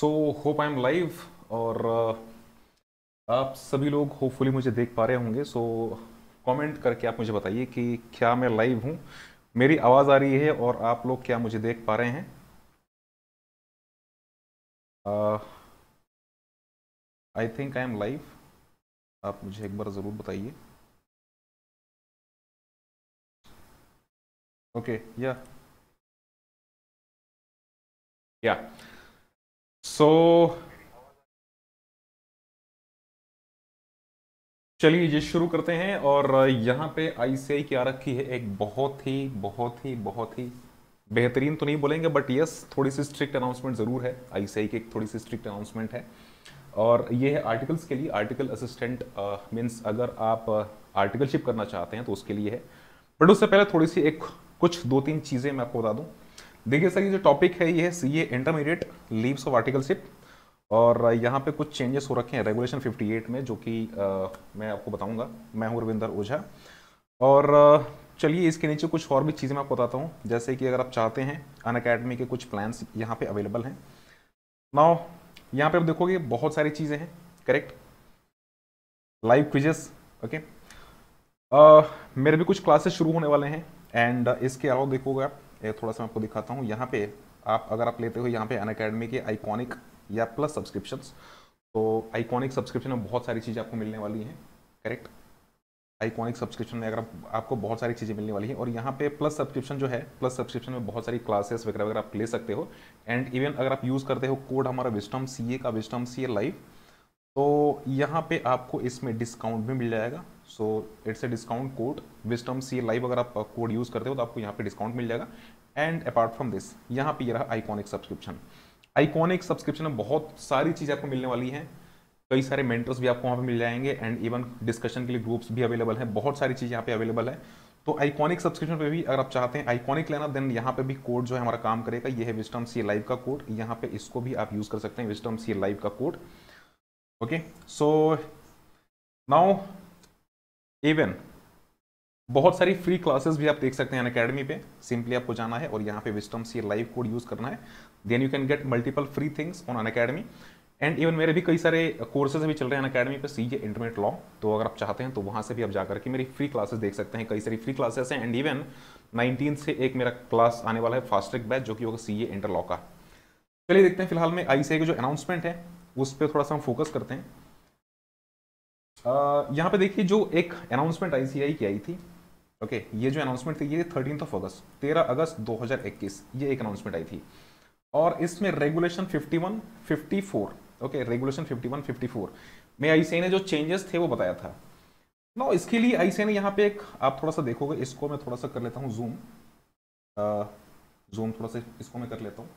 So hope I am live और आप सभी लोग होपफुली मुझे देख पा रहे होंगे। सो कमेंट करके आप मुझे बताइए कि क्या मैं लाइव हूँ, मेरी आवाज़ आ रही है और आप लोग क्या मुझे देख पा रहे हैं। I think I am live. आप मुझे एक बार ज़रूर बताइए। ओके, या सो चलिए ये शुरू करते हैं। और यहाँ पे आईसीआई की आ रखी है एक बहुत ही बेहतरीन तो नहीं बोलेंगे बट यस, थोड़ी सी स्ट्रिक्ट अनाउंसमेंट ज़रूर है। आईसीआई की एक थोड़ी सी स्ट्रिक्ट अनाउंसमेंट है और ये है आर्टिकल्स के लिए। आर्टिकल असिस्टेंट मीन्स अगर आप आर्टिकलशिप करना चाहते हैं तो उसके लिए है। बट उससे पहले थोड़ी सी एक कुछ दो तीन चीज़ें मैं आपको बता दूं। देखिए सर, ये जो टॉपिक है ये है CA intermediate leaves of articleship. और यहाँ पे कुछ चेंजेस हो रखे हैं रेगुलेशन 58 में, जो कि मैं आपको बताऊंगा। मैं हूँ रविंदर ओझा। और चलिए इसके नीचे कुछ और भी चीज़ें मैं आपको बताता हूँ, जैसे कि अगर आप चाहते हैं अनअकैडमी के कुछ प्लान्स यहाँ पे अवेलेबल हैं। नाउ यहाँ पे आप देखोगे बहुत सारी चीज़ें हैं, करेक्ट। Live quizzes, okay. मेरे भी कुछ क्लासेस शुरू होने वाले हैं एंड इसके अलावा देखोगे आप, थोड़ा सा मैं आपको दिखाता हूँ। यहाँ पे आप अगर आप लेते हो यहाँ पे अनअकैडमी के आइकॉनिक या प्लस सब्सक्रिप्शंस, तो आइकॉनिक सब्सक्रिप्शन में बहुत सारी चीज़ें आपको मिलने वाली हैं, करेक्ट। आइकॉनिक सब्सक्रिप्शन में अगर आपको बहुत सारी चीज़ें मिलने वाली हैं। और यहाँ पे प्लस सब्सक्रिप्शन जो है, प्लस सब्सक्रिप्शन में बहुत सारी क्लासेस वगैरह वगैरह आप ले सकते हो। एंड इवन अगर आप यूज़ करते हो कोड हमारा विस्टम सीए का, विस्टम सीए लाइव, तो यहाँ पे आपको इसमें डिस्काउंट भी मिल जाएगा। So it's a discount code विस्टम सी लाइव। अगर आप कोड यूज़ करते हो तो आपको यहाँ पे डिस्काउंट मिल जाएगा। एंड अपार्ट फ्रॉम दिस, यहाँ पे ये रहा आइकॉनिक सब्सक्रिप्शन। आइकॉनिक सब्सक्रिप्शन में बहुत सारी चीज़ें आपको मिलने वाली हैं। कई सारे मेंटर्स भी आपको वहाँ पे मिल जाएंगे एंड इवन डिस्कशन के लिए ग्रुप्स भी अवेलेबल हैं। बहुत सारी चीज़ यहाँ पे अवेलेबल है। तो आइकॉनिक सब्सक्रिप्शन पे भी अगर आप चाहते हैं आइकॉनिक लेना, देन यहाँ पे भी कोड जो है हमारा काम करेगा। ये है विस्टम सी लाइव का कोड, यहाँ पे इसको भी आप यूज़ कर सकते हैं, विस्टम सी लाइव का code. Okay, so now even बहुत सारी फ्री क्लासेस भी आप देख सकते हैं अनअकैडमी पे। सिंपली आपको जाना है और यहाँ पे विस्टम सी लाइव कोड यूज करना है, then you can get multiple free things on Unacademy. And even मेरे भी कई सारे कोर्सेज भी चल रहे हैं अनअकैडमी पे, सीए इंटरमीडिएट लॉ। तो अगर आप चाहते हैं तो वहाँ से भी आप जाकर के मेरी फ्री क्लासेस देख सकते हैं। कई सारी फ्री क्लासेस हैं एंड इवन 19 से एक मेरा क्लास आने वाला है फास्ट ट्रैक बैच, जो कि होगा सीए इंटर लॉ का। चलिए देखते हैं फिलहाल में आईसीआई की जो अनाउंसमेंट है उस पर थोड़ा सा हम फोकस करते हैं। यहाँ पे देखिए जो एक अनाउंसमेंट आईसीआई की आई थी, ओके, ये जो अनाउंसमेंट थी ये 13 अगस्त 13 अगस्त 2021 ये एक अनाउंसमेंट आई थी। और इसमें रेगुलेशन 51, 54, ओके, रेगुलेशन 51, 54 में आईसीआई ने जो चेंजेस थे वो बताया था। नो, इसके लिए आईसीआई ने यहाँ पे एक, आप थोड़ा सा देखोगे, इसको मैं थोड़ा सा कर लेता हूँ जूम, जूम थोड़ा सा इसको मैं कर लेता हूँ।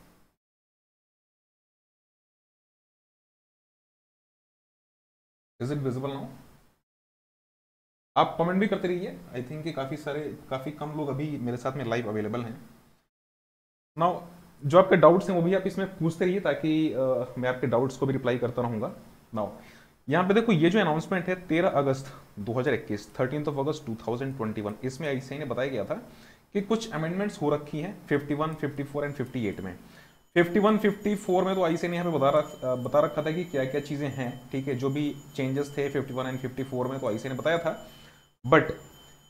Is it visible now? आप कमेंट भी करते रहिए। आई थिंक कि काफ़ी कम लोग अभी मेरे साथ में लाइव अवेलेबल हैं। नाउ जो आपके डाउट्स हैं वो भी आप इसमें पूछते रहिए, ताकि मैं आपके डाउट्स को भी रिप्लाई करता रहूँगा। नाउ यहाँ पे देखो, ये जो अनाउंसमेंट है 13 अगस्त 2021, 13 अगस्त 2021, इसमें आईसीआई ने बताया गया था कि कुछ अमेंडमेंट्स हो रखी हैं 51, 54 एंड 58 में। 51, 54 में तो आईसीआई ने यहाँ पे बता रखा था कि क्या क्या चीज़ें हैं, ठीक है। जो भी चेंजेस थे 51 एंड 54 में तो आईसीआई ने बताया था। बट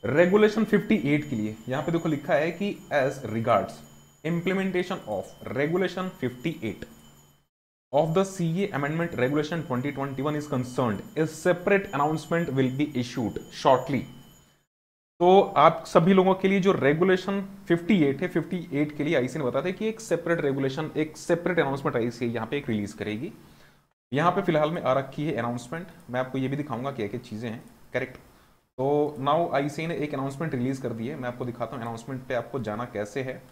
रेगुलेशन 58 के लिए यहाँ पे देखो लिखा है कि as regards implementation of regulation 58 of the CA amendment regulation 2021 is concerned, a separate announcement will be issued shortly। तो आप सभी लोगों के लिए जो रेगुलेशन 58 है, 58 के लिए आईसीआई ने बताया था कि एक सेपरेट रेगुलेशन, एक सेपरेट अनाउंसमेंट आईसीआई यहाँ पे एक रिलीज करेगी। यहाँ पे फिलहाल में आ रखी है अनाउंसमेंट, मैं आपको ये भी दिखाऊंगा क्या क्या चीजें हैं, करेक्ट। तो नाउ आईसीआई ने एक अनाउंसमेंट रिलीज कर दी है, मैं आपको दिखाता हूँ अनाउंसमेंट पे आपको जाना कैसे है।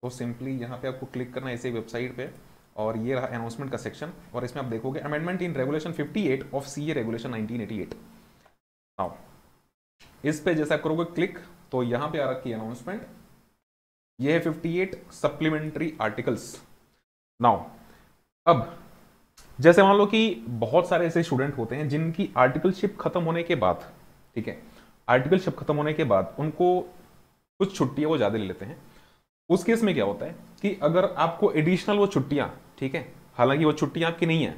तो सिंपली यहाँ पे आपको क्लिक करना है इसी वेबसाइट पे, और ये रहा अनाउंसमेंट का सेक्शन। और इसमें आप देखोगे amendment in regulation 58 of CA regulation 1988। Now इस पे जैसा करोगे क्लिक, तो यहाँ पे आ रखी है अनाउंसमेंट, ये है 58 सप्लीमेंट्री आर्टिकल्स। नाउ अब जैसे मान लो कि बहुत सारे ऐसे स्टूडेंट होते हैं जिनकी आर्टिकलशिप खत्म होने के बाद, ठीक है, आर्टिकलशिप खत्म होने के बाद उनको कुछ छुट्टियां वो ज्यादा ले लेते हैं। उस केस में क्या होता है कि अगर आपको एडिशनल वो छुट्टियां, ठीक है, हालांकि वो छुट्टियां आपकी नहीं है,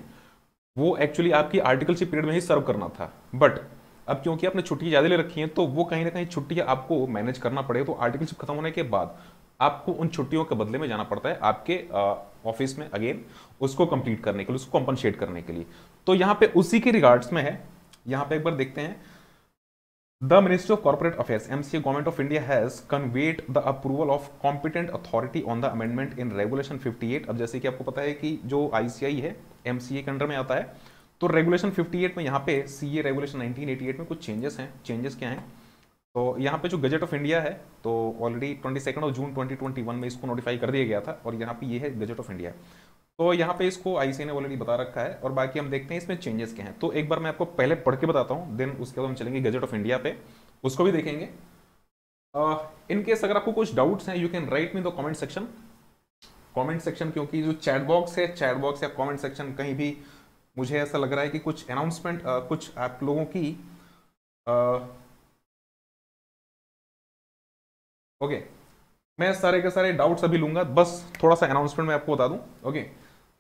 वो एक्चुअली आपकी आर्टिकलशिप पीरियड में ही सर्व करना था, बट अब क्योंकि आपने छुट्टी ज़्यादा ले रखी हैं तो वो कहीं ना कहीं छुट्टियां आपको मैनेज करना पड़ेगा। तो आर्टिकलशिप खत्म होने के बाद आपको उन छुट्टियों के बदले में जाना पड़ता है आपके ऑफिस में अगेन, उसको कंप्लीट करने के लिए, उसको कंपनसेट करने के लिए। तो यहाँ पे उसी के रिगार्ड्स में है, यहाँ पे एक बार देखते हैं। The Ministry of Corporate Affairs, MCA, Government of India has conveyed the approval of competent authority on the amendment in Regulation 58। अब जैसे कि आपको पता है कि जो ICI है MCA के अंडर में आता है, तो रेगुलेशन 58 में यहाँ पे CA रेगुलेशन 1988 में कुछ चेंजेस हैं। चेंजेस क्या हैं? तो यहाँ पे जो गजट ऑफ इंडिया है, तो ऑलरेडी 22 जून 2021 में इसको नोटिफाई कर दिया गया था, और यहाँ पे ये है गजट ऑफ इंडिया। तो यहाँ पे इसको ICI ने ऑलरेडी बता रखा है, और बाकी हम देखते हैं इसमें चेंजेस क्या हैं। तो एक बार मैं आपको पहले पढ़ के बताता हूँ, देन उसके बाद हम चलेंगे गजट ऑफ इंडिया पे, उसको भी देखेंगे। इन केस अगर आपको कुछ डाउट्स हैं, you can write me the comment section. Comment section, क्योंकि जो चैट बॉक्स है, चैट बॉक्स या कमेंट सेक्शन, कहीं भी मुझे ऐसा लग रहा है कि कुछ अनाउंसमेंट, कुछ आप लोगों की ओके, मैं सारे के सारे डाउट्स अभी लूंगा, बस थोड़ा सा अनाउंसमेंट मैं आपको बता दूं। ओके,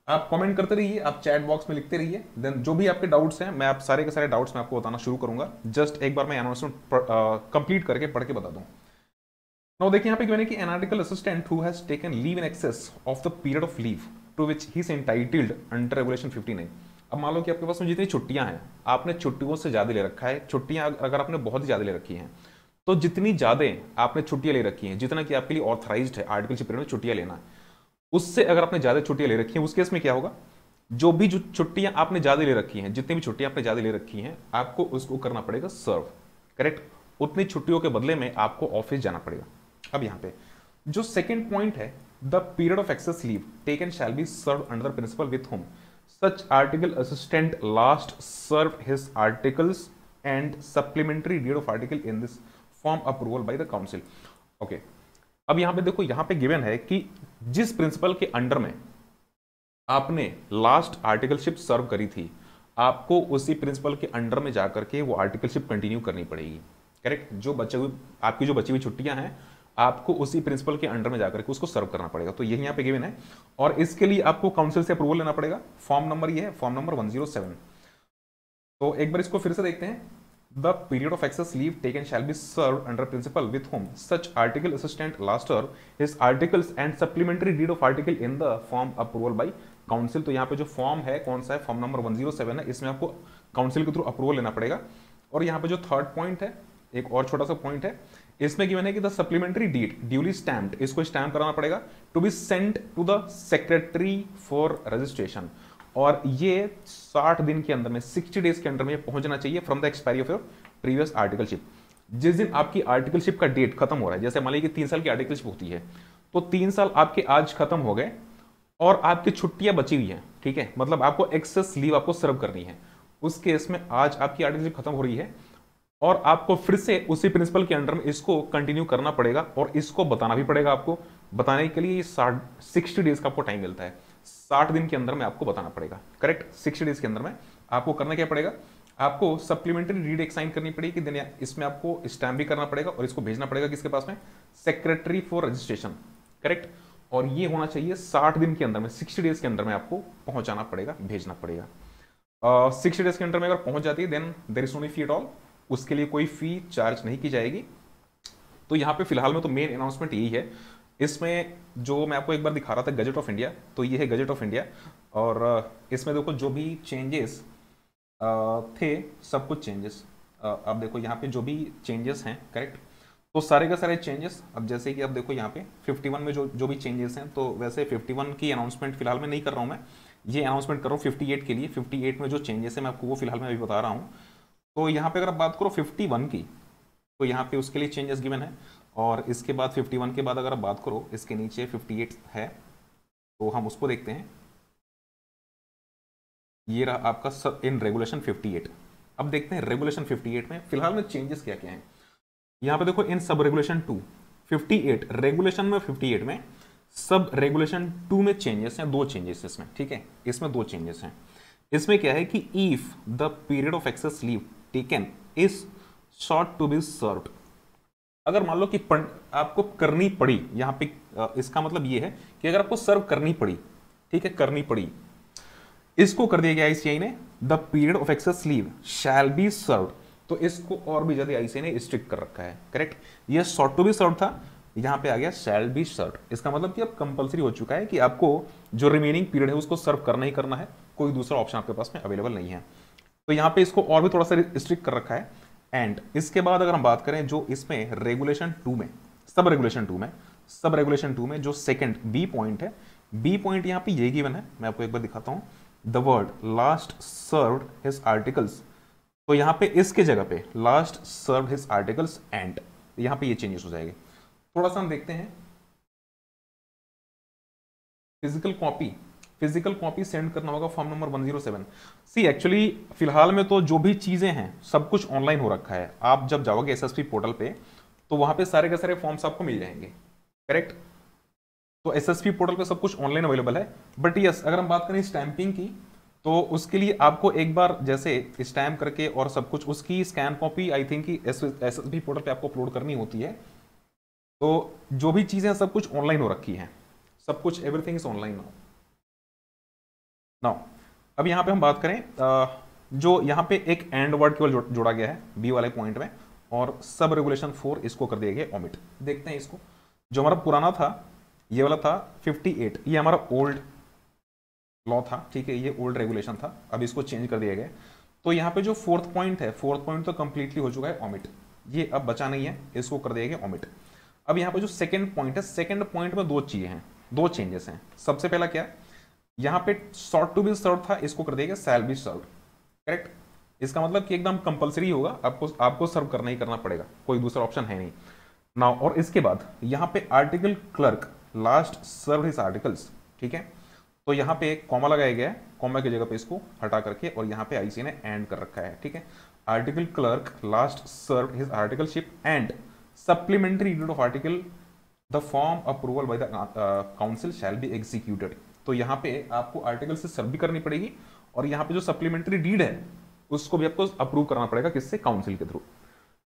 आप कमेंट करते रहिए, आप चैट बॉक्स में लिखते रहिए, देन जो भी आपके डाउट्स हैं मैं आप सारे के सारे डाउट्स मैं आपको बताना शुरू करूंगा। जस्ट एक बार मैं अनाउंसमेंट कंप्लीट करके पढ़ के बता दूं। नाउ देखिए यहाँ पे मैंने कि an article assistant who has taken leave in excess of the period of leave to which he is entitled under regulation 59। अब मान लो कि आपके पास में जितनी छुट्टियां हैं, आपने छुट्टियों से ज्यादा ले रखा है, छुट्टियां अगर आपने बहुत ही ज्यादा ले रखी हैं, तो जितनी ज्यादा आपने छुट्टियां ले रखी हैं, जितना कि आपके लिए ऑथराइज्ड है आर्टिकलशिप पीरियड में छुट्टियां लेना, उससे अगर आपने ज्यादा छुट्टियां ले रखी हैं, उस केस में क्या होगा? जो भी जो छुट्टियां आपने ज्यादा ले रखी हैं, जितनी भी छुट्टियां आपने ज्यादा ले रखी हैं, आपको उसको करना पड़ेगा सर्व। करेक्ट? उतनी छुट्टियों के बदले में आपको ऑफिस जाना पड़ेगा। अब यहां पे जो सेकंड पॉइंट है, the period of excess leave taken shall be serve under the principle with whom such article assistant last served his articles and supplementary deed of article in this form approval by the council। okay, अब यहां पे देखो, यहां पे given है कि जिस principal के अंडर में आपने लास्ट आर्टिकलशिप सर्व करी थी, आपको उसी प्रिंसिपल के अंडर में जाकर के वो आर्टिकलशिप कंटिन्यू करनी पड़ेगी। करेक्ट? जो बचे हुए आपकी जो बची हुई छुट्टियां हैं, आपको उसी प्रिंसिपल के अंडर में जाकर के उसको सर्व करना पड़ेगा। तो यही यहाँ पे गिवन है, और इसके लिए आपको काउंसिल से अप्रूवल लेना पड़ेगा। फॉर्म नंबर ये है, फॉर्म नंबर 107। तो एक बार इसको फिर से देखते हैं। The period of excess leave taken shall be serve under principle with whom such article assistant last his articles and supplementary deed of article in the form approval by council. तो यहाँ पे जो फॉर्म है, कौन सा है? Form number 107 है। इसमें आपको काउंसिल के थ्रू अप्रूवल लेना पड़ेगा। और यहाँ पे जो थर्ड पॉइंट है, एक और छोटा सा पॉइंट है, इसमें गिवन है कि the supplementary deed duly stamped, इसको स्टैम्प कराना पड़ेगा, to be sent to the secretary for registration. और ये 60 दिन के अंदर में, 60 डेज के अंदर में पहुंचना चाहिए from the expiry of your previous articleship. जिस दिन आपकी आर्टिकलशिप का डेट खत्म हो रहा है, जैसे मान लीजिए कि 3 साल की आर्टिकलशिप होती है, तो 3 साल आपके आज खत्म हो गए और आपकी छुट्टियां बची हुई हैं, ठीक है, मतलब आपको एक्सेस लीव आपको सर्व करनी है। उस केस में आज आपकी आर्टिकलशिप खत्म हो रही है और आपको फिर से उसी प्रिंसिपल के अंडर में इसको कंटिन्यू करना पड़ेगा, और इसको बताना भी पड़ेगा। आपको बताने के लिए 60 डेज का आपको टाइम मिलता है, 60 दिन के अंदर में आपको बताना पड़ेगा। करेक्ट? 60 डेज के अंदर में आपको करना क्या पड़ेगा? आपको सप्लीमेंट्री रीड एक साइन करनी पड़ेगी, देन इसमें आपको स्टैम्प भी करना पड़ेगा, और इसको भेजना पड़ेगा किसके पास में? Secretary for registration. करेक्ट? और ये होना चाहिए 60 दिन के अंदर में, 60 डेज के अंदर में आपको पहुंचाना पड़ेगा, भेजना पड़ेगा। 60 डेज के अंदर में अगर पहुंच जाती है, then there is no fee at all, उसके लिए कोई फी चार्ज नहीं की जाएगी। तो यहाँ पे फिलहाल में तो मेन अनाउंसमेंट यही है। इसमें जो मैं आपको एक बार दिखा रहा था गजट ऑफ इंडिया, तो ये है गजट ऑफ इंडिया, और इसमें देखो जो भी चेंजेस थे, सब कुछ चेंजेस, अब देखो यहाँ पे जो भी चेंजेस हैं, करेक्ट, तो सारे के सारे चेंजेस। अब जैसे कि अब देखो यहाँ पे 51 में जो भी चेंजेस हैं, तो वैसे 51 की अनाउंसमेंट फिलहाल में नहीं कर रहा हूँ मैं, ये अनाउंसमेंट कर रहा हूँ 58 के लिए। 58 में जो चेंजेस है मैं आपको वो फिलहाल में अभी बता रहा हूँ। तो यहाँ पे अगर आप बात करो 51 की, तो यहाँ पे उसके लिए चेंजेस गिवन है, और इसके बाद 51 के बाद अगर आप बात करो, इसके नीचे 58 है, तो हम उसको देखते हैं। ये रहा आपका इन रेगुलेशन 58। अब देखते हैं रेगुलेशन 58 में फिलहाल में चेंजेस क्या क्या हैं। यहाँ पे देखो, इन सब रेगुलेशन 2 58 रेगुलेशन में 58 में सब रेगुलेशन 2 में चेंजेस हैं, 2 चेंजेस इसमें, ठीक है, इसमें 2 चेंजेस हैं। इसमें क्या है कि if the period of excess leave taken is short to be served, अगर मान लो कि आपको करनी पड़ी, यहाँ पे इसका मतलब ये है कि अगर आपको सर्व करनी पड़ी, ठीक है, करनी पड़ी, इसको कर दिया गया आईसीआई ने, the period of excess leave shall be served, तो इसको और भी ज्यादा आईसीआई ने स्ट्रिक्ट कर रखा है। करेक्ट, ये शॉर्ट टू बी सर्व्ड था, यहां पे आ गया शैल बी सर्व्ड। इसका मतलब कि अब कंपलसरी हो चुका है कि आपको जो रिमेनिंग पीरियड है उसको सर्व करना ही करना है, कोई दूसरा ऑप्शन आपके पास में अवेलेबल नहीं है। तो यहाँ पे इसको और भी थोड़ा सा स्ट्रिक्ट कर रखा है। एंड इसके बाद अगर हम बात करें जो इसमें रेगुलेशन 2 में, सब रेगुलेशन 2 में जो सेकंड बी पॉइंट है, बी पॉइंट यहाँ पे ये गिवन है, मैं आपको एक बार दिखाता हूं, the word last served his articles, तो यहाँ पे इसके जगह पे last served his articles and, यहाँ पे ये चेंजेस हो जाएंगे। थोड़ा सा हम देखते हैं फिजिकल कॉपी सेंड करना होगा फॉर्म नंबर 107। सी एक्चुअली फिलहाल में तो जो भी चीजें हैं सब कुछ ऑनलाइन हो रखा है। आप जब जाओगे एसएसपी पोर्टल पे तो वहां पे सारे के सारे फॉर्म्स आपको मिल जाएंगे। करेक्ट, तो एसएसपी पोर्टल पे सब कुछ ऑनलाइन अवेलेबल है। बट यस, अगर हम बात करें स्टैंपिंग की तो उसके लिए आपको एक बार जैसे स्टैम्प करके और सब कुछ उसकी स्कैन कॉपी आई थिंक कि एसएसपी पोर्टल पे आपको अपलोड करनी होती है। तो जो भी चीजें सब कुछ ऑनलाइन हो रखी हैं, सब कुछ एवरीथिंग इज ऑनलाइन नाउ। अब यहां पे हम बात करें जो यहां पे एक एंड वर्ड केवल जोड़ा गया है बी वाले पॉइंट में, और सब रेगुलेशन 4 इसको कर दिया गया ओमिट। देखते हैं इसको, जो हमारा पुराना था ये वाला था 58, ये हमारा ओल्ड लॉ था, ठीक है, ये ओल्ड रेगुलेशन था, अब इसको चेंज कर दिया गया। तो यहाँ पे जो फोर्थ पॉइंट है, फोर्थ पॉइंट तो कंप्लीटली हो चुका है ओमिट, ये अब बचा नहीं है, इसको कर दिया गया ओमिट। अब यहाँ पे जो सेकंड पॉइंट है, सेकंड पॉइंट में दो चीजें हैं, दो चेंजेस हैं। सबसे पहला क्या, यहाँ पे शॉर्ट टू बी सर्व था, इसको कर दिया गया शैल बी सर्व। करेक्ट, इसका मतलब कि एकदम कंपलसरी होगा, आपको सर्व करना ही करना पड़ेगा, कोई दूसरा ऑप्शन है नहीं नाउ। और इसके बाद यहाँ पे article clerk last serve his articles, ठीक है, तो यहाँ पे एक कॉमा लगाया गया है, कॉमा की जगह पे इसको हटा करके और यहाँ पे आईसी ने एंड कर रखा है, ठीक है। Article clerk last serve his articleship and supplementary deed of article the form approval by the council shall be executed. तो यहाँ पे आपको आर्टिकल से सर्व भी करनी पड़ेगी और यहाँ पे जो सप्लीमेंट्री डीड है उसको भी आपको अप्रूव करना पड़ेगा, किससे, काउंसिल के थ्रू।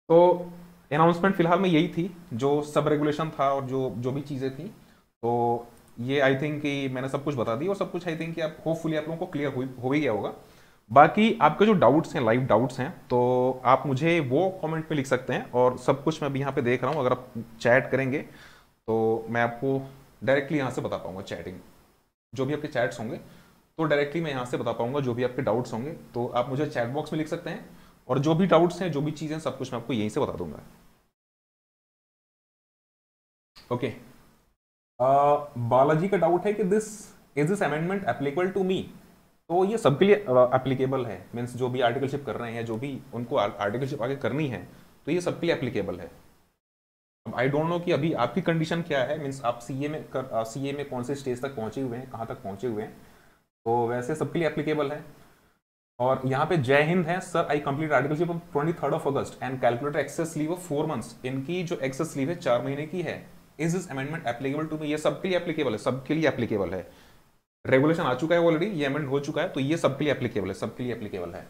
तो अनाउंसमेंट फिलहाल में यही थी, जो सब रेगुलेशन था और जो भी चीजें थी, तो ये आई थिंक कि मैंने सब कुछ बता दी और सब कुछ आई थिंक कि आप होपफुली आप लोगों को क्लियर हो ही गया होगा। बाकी आपके जो डाउट्स हैं, लाइव डाउट्स हैं, तो आप मुझे वो कमेंट पे लिख सकते हैं और सब कुछ मैं अभी यहाँ पे देख रहा हूँ। अगर आप चैट करेंगे तो मैं आपको डायरेक्टली यहाँ से बता पाऊंगा, चैटिंग जो भी आपके चैट्स होंगे तो डायरेक्टली मैं यहाँ से बता पाऊंगा, जो भी आपके डाउट्स होंगे तो आप मुझे चैट बॉक्स में लिख सकते हैं और जो भी डाउट्स हैं, जो भी चीज़ें, सब कुछ मैं आपको यहीं से बता दूंगा। ओके, बालाजी का डाउट है कि this amendment applicable to me, तो ये सबके लिए एप्लीकेबल है, मीन्स जो भी आर्टिकलशिप कर रहे हैं, जो भी उनको आर्टिकलशिप आगे करनी है, तो ये सबके लिए एप्लीकेबल है। अब आई डोंट नो कि अभी आपकी कंडीशन क्या है, मीन्स आप सीए में कौन से स्टेज तक पहुंचे हुए हैं, कहाँ तक पहुंचे हुए हैं, तो वैसे सबके लिए एप्लीकेबल है। और यहाँ पे जय हिंद है, sir I complete articleship of 23 August and calculate excess leave of 4 months, इनकी जो एक्सेस लीव है 4 महीने की है, is this amendment applicable to me, ये सबके लिए एप्लीकेबल है, सबके लिए एप्लीकेबल है। रेगुलेशन आ चुका है ऑलरेडी, ये अमेंड हो चुका है, तो ये सबके लिए एप्लीकेबल है, सबके लिए एप्लीकेबल है।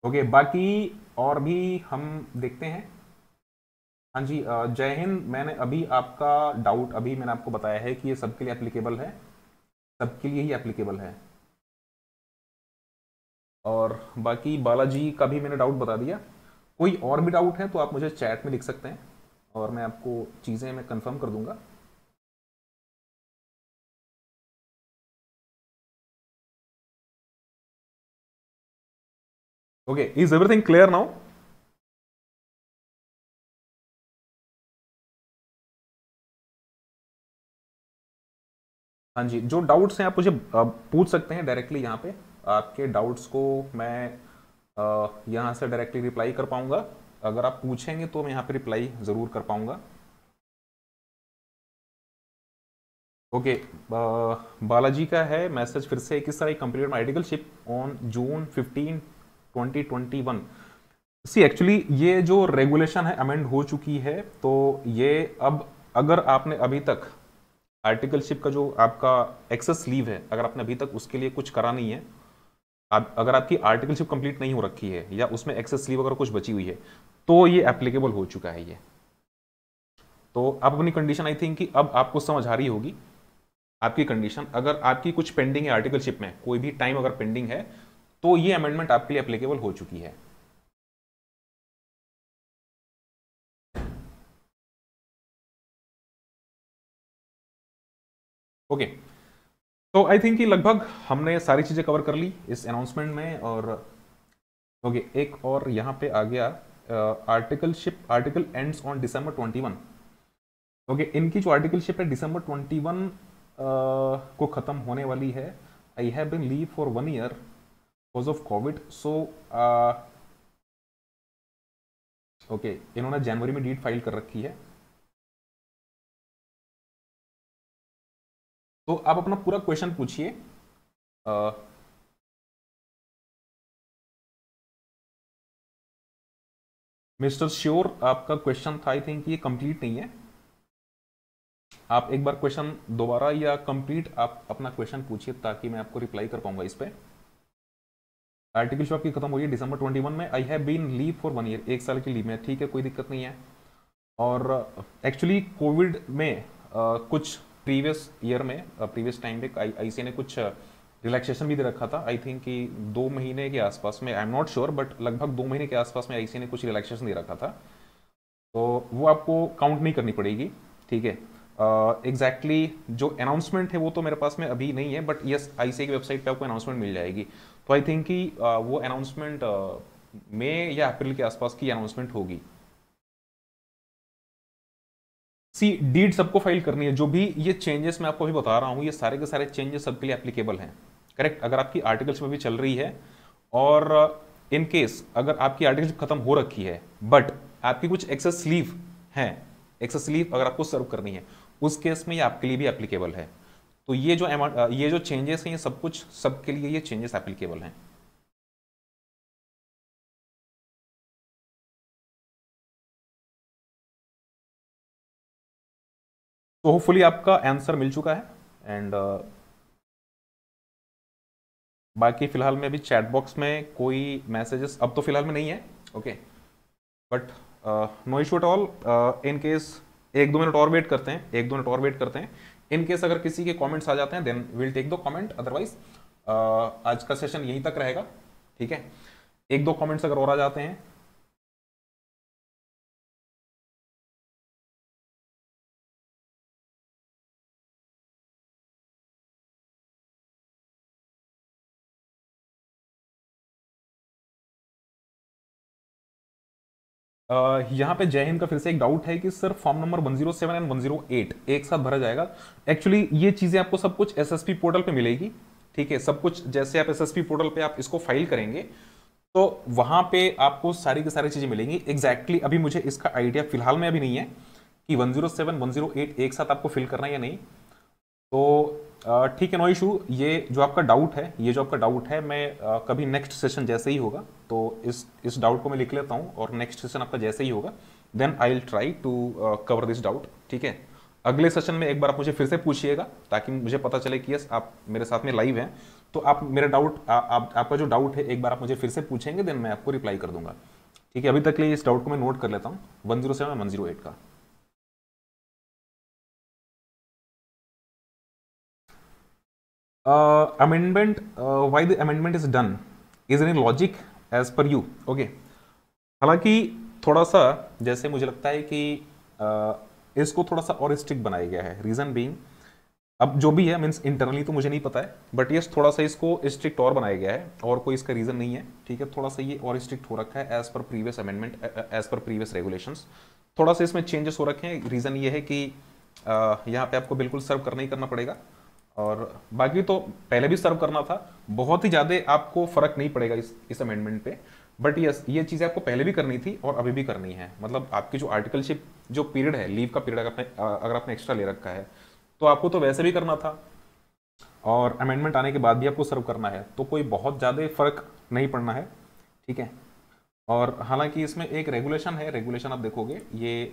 ओके, बाकी और भी हम देखते हैं। हाँ जी, जय हिंद, मैंने अभी आपका डाउट अभी मैंने आपको बताया है कि ये सबके लिए एप्लीकेबल है, सबके लिए ही एप्लीकेबल है। और बाकी बालाजी का भी मैंने डाउट बता दिया। कोई और भी डाउट है तो आप मुझे चैट में लिख सकते हैं और मैं आपको चीज़ें मैं कंफर्म कर दूंगा। Okay, is everything clear now? हाँ जी, जो डाउट्स हैं आप मुझे पूछ सकते हैं डायरेक्टली यहाँ पे, आपके डाउट्स को मैं यहाँ से डायरेक्टली रिप्लाई कर पाऊंगा। अगर आप पूछेंगे तो मैं यहाँ पे रिप्लाई ज़रूर कर पाऊंगा। ओके, बालाजी का है मैसेज फिर से, किस तरह complete my articleship on June 15 2021। See actually ये जो रेगुलेशन है अमेंड हो चुकी है, तो ये अब अगर आपने अभी तक आर्टिकलशिप का जो आपका एक्सेस लीव है, अगर आपने अभी तक उसके लिए कुछ करा नहीं है, अगर आपकी आर्टिकलशिप कंप्लीट नहीं हो रखी है या उसमें एक्सेस लीव अगर कुछ बची हुई है, तो ये एप्लीकेबल हो चुका है ये। तो आप अपनी कंडीशन आई थिंक कि अब आपको समझ आ रही होगी आपकी कंडीशन, अगर आपकी कुछ पेंडिंग है आर्टिकलशिप में, कोई भी टाइम अगर पेंडिंग है, तो ये अमेंडमेंट आपके लिए एप्लीकेबल हो चुकी है। ओके, तो आई थिंक कि लगभग हमने सारी चीजें कवर कर ली इस अनाउंसमेंट में। और ओके, एक और यहाँ पे आ गया, article ends on December 21। Okay, इनकी जो आर्टिकलशिप है December 21 को खत्म होने वाली है। I have been leave for 1 year because of covid. So okay, इन्होंने जनवरी में डीड फाइल कर रखी है। तो आप अपना पूरा क्वेश्चन पूछिए। मिस्टर श्योर, आपका क्वेश्चन था, आई थिंक ये कंप्लीट नहीं है। आप एक बार क्वेश्चन दोबारा या कंप्लीट आप अपना क्वेश्चन पूछिए ताकि मैं आपको रिप्लाई कर पाऊंगा इस पे। आर्टिकल आपकी खत्म हुई है December 21 में। I have been leave for 1 year, 1 साल की लीव में, ठीक है, कोई दिक्कत नहीं है। और एक्चुअली कोविड में कुछ प्रीवियस ईयर में, प्रीवियस टाइम पे आईसीए ने कुछ रिलैक्सेशन भी दे रखा था। आई थिंक कि 2 महीने के आसपास में, I am not sure, but लगभग 2 महीने के आसपास में आईसीए ने कुछ रिलैक्सेशन दे रखा था। तो वो आपको काउंट नहीं करनी पड़ेगी, ठीक है। एग्जैक्टली जो अनाउंसमेंट है वो तो मेरे पास में अभी नहीं है, बट यस आईसीए की वेबसाइट पे आपको अनाउंसमेंट मिल जाएगी। तो आई थिंक कि वो अनाउंसमेंट मई या अप्रैल के आसपास की अनाउंसमेंट होगी। सी डीड सबको फाइल करनी है। जो भी ये चेंजेस मैं आपको अभी बता रहा हूं, ये सारे के सारे चेंजेस सबके लिए एप्लीकेबल हैं, करेक्ट। अगर आपकी आर्टिकल्स में भी चल रही है और इन केस अगर आपकी आर्टिकल खत्म हो रखी है बट आपकी कुछ एक्सेस लीव है, एक्सेस लीव अगर आपको सर्व करनी है, उस केस में ये आपके लिए भी एप्लीकेबल है। तो ये जो चेंजेस हैं, ये सब कुछ सबके लिए ये चेंजेस एप्लीकेबल हैं। तो होपफुली आपका आंसर मिल चुका है। एंड बाकी फिलहाल में अभी चैट बॉक्स में कोई मैसेजेस अब तो फिलहाल में नहीं है, okay, but no issue at all. In case 1-2 minute और वेट करते हैं, 1-2 मिनट और वेट करते हैं। इन केस अगर किसी के कमेंट्स आ जाते हैं then will take the comment, otherwise आज का सेशन यहीं तक रहेगा, ठीक है। 1-2 कमेंट्स अगर और आ जाते हैं। यहाँ पे जय हिंद का फिर से एक डाउट है कि सर फॉर्म नंबर 107 एंड 108 एक साथ भरा जाएगा। एक्चुअली ये चीजें आपको सब कुछ एसएसपी पोर्टल पे मिलेगी, ठीक है। सब कुछ जैसे आप एसएसपी पोर्टल पे आप इसको फाइल करेंगे तो वहां पे आपको सारी की सारी चीजें मिलेंगी। एग्जैक्टली अभी मुझे इसका आइडिया फिलहाल में अभी नहीं है कि 107 108 एक साथ आपको फिल करना है या नहीं। तो ठीक है, नो इशू। ये जो आपका डाउट है, ये जो आपका डाउट है, मैं कभी नेक्स्ट सेशन जैसे ही होगा तो इस डाउट को मैं लिख लेता हूँ, और नेक्स्ट सेशन आपका जैसे ही होगा then I will try to cover this doubt, ठीक है। अगले सेशन में एक बार आप मुझे फिर से पूछिएगा ताकि मुझे पता चले कि यस आप मेरे साथ में लाइव हैं। तो आप मेरा डाउट आपका जो डाउट है एक बार आप मुझे फिर से पूछेंगे देन मैं आपको रिप्लाई कर दूंगा, ठीक है। अभी तक के लिए इस डाउट को मैं नोट कर लेता हूँ 107 108 का। Amendment, why the amendment is done is in logic as per you, okay. हालांकि थोड़ा सा जैसे मुझे लगता है कि इसको थोड़ा सा और स्ट्रिक्ट बनाया गया है। रीजन बीइंग, अब जो भी है मीन्स इंटरनली तो मुझे नहीं पता है, बट यस थोड़ा सा इसको स्ट्रिक्ट और बनाया गया है, और कोई इसका रीजन नहीं है, ठीक है। थोड़ा सा ये और स्ट्रिक्ट हो रखा है as per previous amendment, as per previous regulations. थोड़ा सा इसमें चेंजेस हो रखे हैं। रीजन ये है कि यहाँ पे आपको बिल्कुल सर्व करना ही करना पड़ेगा, और बाकी तो पहले भी सर्व करना था। बहुत ही ज्यादा आपको फर्क नहीं पड़ेगा इस अमेंडमेंट पे, बट यस ये चीजें आपको पहले भी करनी थी और अभी भी करनी है। मतलब आपकी जो आर्टिकलशिप जो पीरियड है, लीव का पीरियड अगर आपने एक्स्ट्रा ले रखा है तो आपको तो वैसे भी करना था, और अमेंडमेंट आने के बाद भी आपको सर्व करना है, तो कोई बहुत ज़्यादा फर्क नहीं पड़ना है, ठीक है। और हालांकि इसमें एक रेगुलेशन है, रेगुलेशन आप देखोगे ये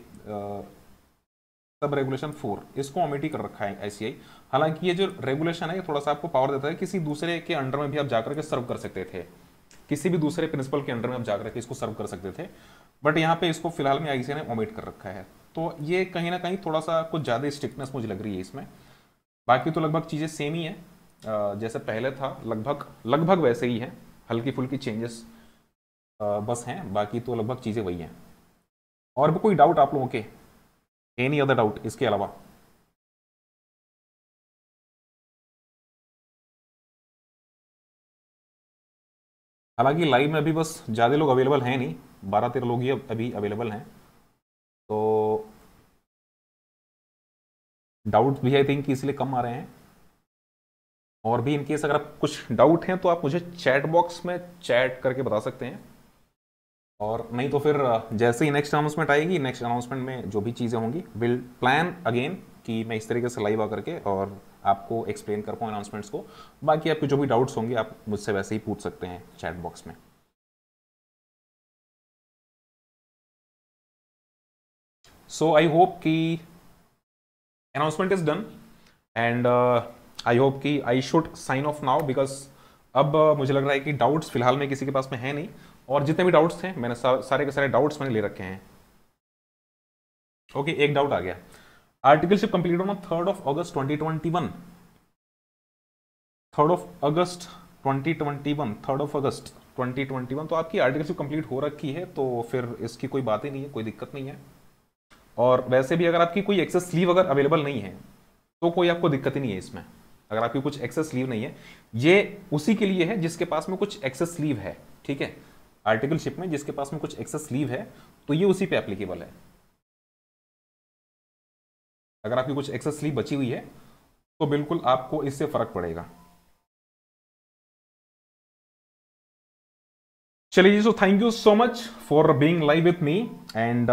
सब रेगुलेशन 4, इसको ओमिट ही कर रखा है आईसीआई। हालांकि ये जो रेगुलेशन है ये थोड़ा सा आपको पावर देता है, किसी दूसरे के अंडर में भी आप जाकर के सर्व कर सकते थे, किसी भी दूसरे प्रिंसिपल के अंडर में आप जाकर के इसको सर्व कर सकते थे, बट यहाँ पे इसको फिलहाल में आईसीआई ने ओमिट कर रखा है। तो ये कहीं ना कहीं थोड़ा सा कुछ ज़्यादा स्ट्रिक्टनेस मुझे लग रही है इसमें। बाकी तो लगभग चीज़ें सेम ही हैं, जैसे पहले था लगभग लगभग वैसे ही हैं, हल्की फुल्की चेंजेस बस हैं, बाकी तो लगभग चीज़ें वही हैं। और भी कोई डाउट आप लोगों के, एनी अदर डाउट इसके अलावा? हालांकि लाइव में अभी बस ज़्यादा लोग अवेलेबल हैं नहीं, 12-13 लोग ही अभी अवेलेबल हैं, तो डाउट भी आई थिंक इसलिए कम आ रहे हैं। और भी इनकेस अगर आप कुछ डाउट हैं तो आप मुझे चैट बॉक्स में चैट करके बता सकते हैं, और नहीं तो फिर जैसे ही नेक्स्ट अनाउंसमेंट आएगी, नेक्स्ट अनाउंसमेंट में जो भी चीज़ें होंगी विल प्लान अगेन कि मैं इस तरीके से लाइव आकर के और आपको एक्सप्लेन कर पाऊँ अनाउंसमेंट्स को। बाकी आपके जो भी डाउट्स होंगे आप मुझसे वैसे ही पूछ सकते हैं चैट बॉक्स में। सो आई होप कि announcement is done, and I hope कि I should sign off now, because अब मुझे लग रहा है कि डाउट्स फिलहाल में किसी के पास में है नहीं, और जितने भी डाउट्स थे मैंने सारे के सारे डाउट्स मैंने ले रखे हैं। ओके, एक डाउट आ गया, articleship complete on 3rd of August 2021, 3rd of August 2021, 3rd of August 2021, तो आपकी आर्टिकलशिप कंप्लीट हो रखी है, तो फिर इसकी कोई बात ही नहीं है, कोई दिक्कत नहीं है। और वैसे भी अगर आपकी कोई एक्सेस लीव अगर अवेलेबल नहीं है तो कोई आपको दिक्कत ही नहीं है इसमें। अगर आपकी कुछ एक्सेस लीव नहीं है, ये उसी के लिए है जिसके पास में कुछ एक्सेस लीव है, ठीक है, आर्टिकलशिप में जिसके पास में कुछ एक्सेस लीव है तो ये उसी पे एप्लीकेबल है। अगर आपकी कुछ एक्सेस लीव बची हुई है तो बिल्कुल आपको इससे फर्क पड़ेगा। चलिए जी, so thank you so much for being live with me, and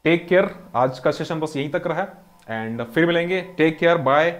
take care. आज का सेशन बस यहीं तक रहा, एंड फिर मिलेंगे। Take care, bye.